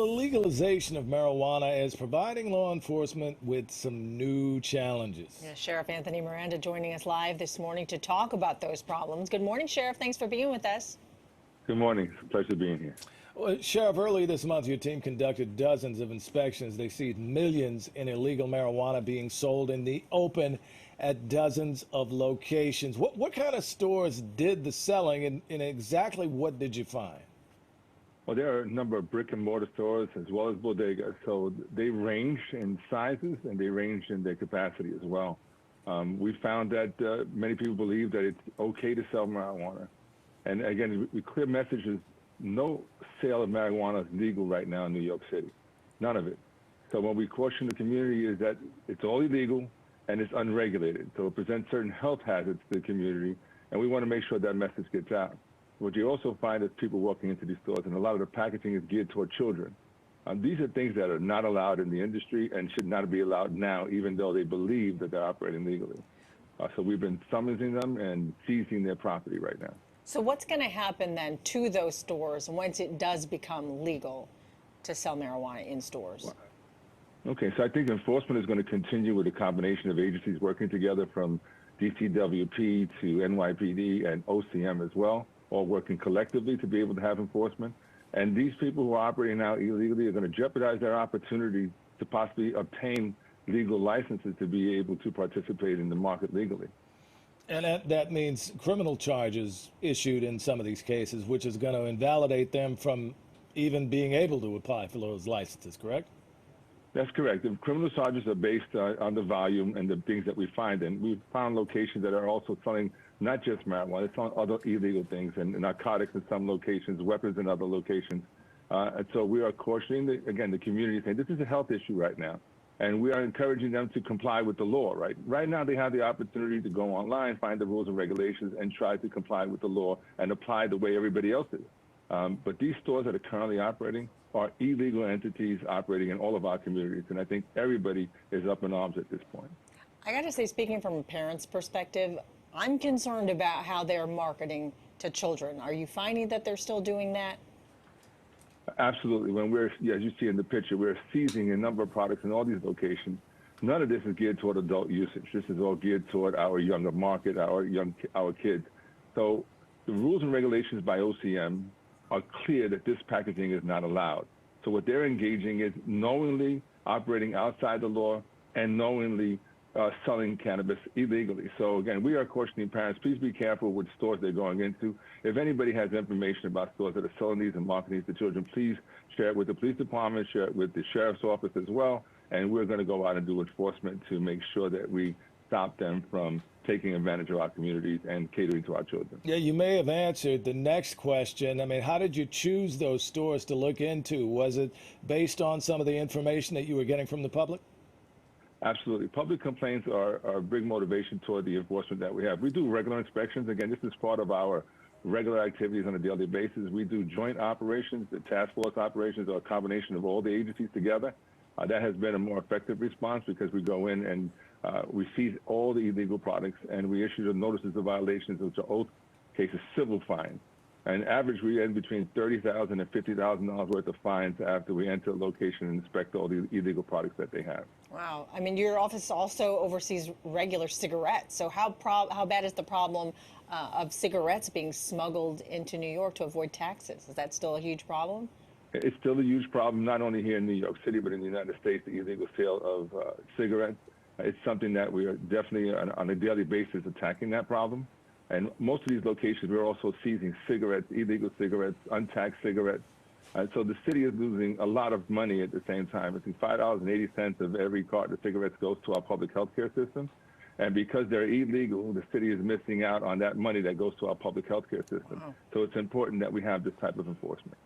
legalization of marijuana is providing law enforcement with some new challenges. Yeah, Sheriff Anthony Miranda joining us live this morning to talk about those problems. Good morning, Sheriff. Thanks for being with us. Good morning. It's a pleasure being here. Well, Sheriff, earlier this month, your team conducted dozens of inspections. They seized millions in illegal marijuana being sold in the open at dozens of locations. What kind of stores did the selling, and exactly what did you find? Well, there are a number of brick and mortar stores as well as bodegas. So they range in sizes and they range in their capacity as well. We found that many people believe that it's okay to sell marijuana. And again, the clear message is no sale of marijuana is legal right now in New York City. None of it. So what we caution the community is that it's all illegal and it's unregulated. So it presents certain health hazards to the community, and we want to make sure that message gets out. What you also find is people walking into these stores, and a lot of the packaging is geared toward children. These are things that are not allowed in the industry and should not be allowed now, even though they believe that they're operating legally. So we've been summoning them and seizing their property right now. So what's going to happen then to those stores once it does become legal to sell marijuana in stores? Okay, so I think enforcement is going to continue with a combination of agencies working together, from DCWP to NYPD and OCM as well, all working collectively to be able to have enforcement. And these people who are operating now illegally are going to jeopardize their opportunity to possibly obtain legal licenses to be able to participate in the market legally. And that means criminal charges issued in some of these cases, which is going to invalidate them from even being able to apply for those licenses, correct? That's correct. The criminal charges are based on the volume and the things that we find. And we've found locations that are also selling not just marijuana, it's on other illegal things, and narcotics in some locations, weapons in other locations. And so we are cautioning, the community, saying this is a health issue right now. And we are encouraging them to comply with the law, right? Right now, they have the opportunity to go online, find the rules and regulations, and try to comply with the law and apply the way everybody else is. But these stores that are currently operating are illegal entities operating in all of our communities. And I think everybody is up in arms at this point. I got to say, speaking from a parent's perspective, I'm concerned about how they're marketing to children. Are you finding that they're still doing that? Absolutely. When we're, as you see in the picture, we're seizing a number of products in all these locations. None of this is geared toward adult usage. This is all geared toward our younger market, our kids. So the rules and regulations by OCM are clear that this packaging is not allowed. So what they're engaging is knowingly operating outside the law and knowingly selling cannabis illegally. So again, we are cautioning parents, please be careful with stores they're going into. If anybody has information about stores that are selling these and marketing these to children, please share it with the police department, share it with the sheriff's office as well. And we're going to go out and do enforcement to make sure that we stop them from taking advantage of our communities and catering to our children. Yeah, you may have answered the next question. I mean, how did you choose those stores to look into? Was it based on some of the information that you were getting from the public? Absolutely. Public complaints are a big motivation toward the enforcement that we have. We do regular inspections. Again, this is part of our regular activities on a daily basis. We do joint operations. The task force operations are a combination of all the agencies together. That has been a more effective response because we go in and we seize all the illegal products, and we issue the notices of violations, which are oath cases, civil fines. And average, we end between $30,000 and $50,000 worth of fines after we enter a location and inspect all the illegal products that they have. Wow. I mean, your office also oversees regular cigarettes. So how bad is the problem of cigarettes being smuggled into New York to avoid taxes? Is that still a huge problem? It's still a huge problem, not only here in New York City, but in the United States, the illegal sale of cigarettes. It's something that we are definitely on a daily basis attacking that problem. And most of these locations, we're also seizing cigarettes, illegal cigarettes, untaxed cigarettes. So the city is losing a lot of money at the same time. I think $5.80 of every carton of cigarettes goes to our public health care system. And because they're illegal, the city is missing out on that money that goes to our public health care system. Wow. So it's important that we have this type of enforcement.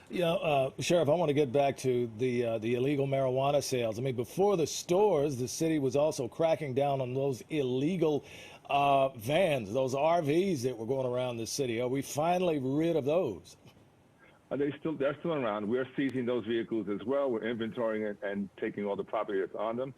Yeah, Sheriff, I want to get back to the illegal marijuana sales. I mean, before the stores, the city was also cracking down on those illegal vans, those RVs that were going around the city. Are we finally rid of those? They're still around. We're seizing those vehicles as well. We're inventorying it and taking all the property that's on them.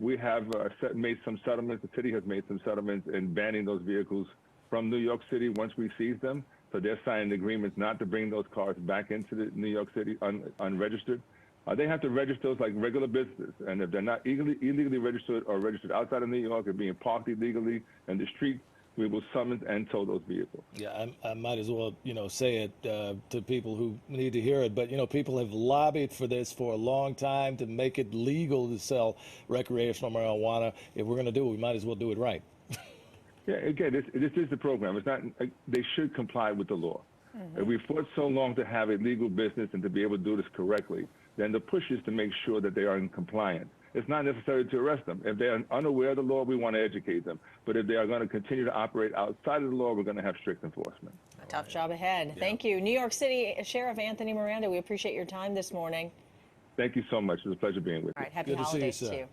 We have made some settlements. The city has made some settlements in banning those vehicles from New York City once we seize them. So they're signing agreements not to bring those cars back into New York City unregistered. They have to register those like regular businesses. And if they're not illegally registered or registered outside of New York or being parked illegally in the street, we will summons and tow those vehicles. Yeah, I might as well, say it to people who need to hear it. But, people have lobbied for this for a long time to make it legal to sell recreational marijuana. If we're going to do it, we might as well do it right. Yeah, again, this is the program. It's not. They should comply with the law. If we fought so long to have a legal business and to be able to do this correctly, then the push is to make sure that they are in compliance. It's not necessary to arrest them. If they're unaware of the law, we want to educate them. But if they are going to continue to operate outside of the law, we're going to have strict enforcement. A tough job ahead. Yeah. Thank you. New York City Sheriff Anthony Miranda, we appreciate your time this morning. Thank you so much. It was a pleasure being with you. All right, happy Good to see you, holidays sir. to you.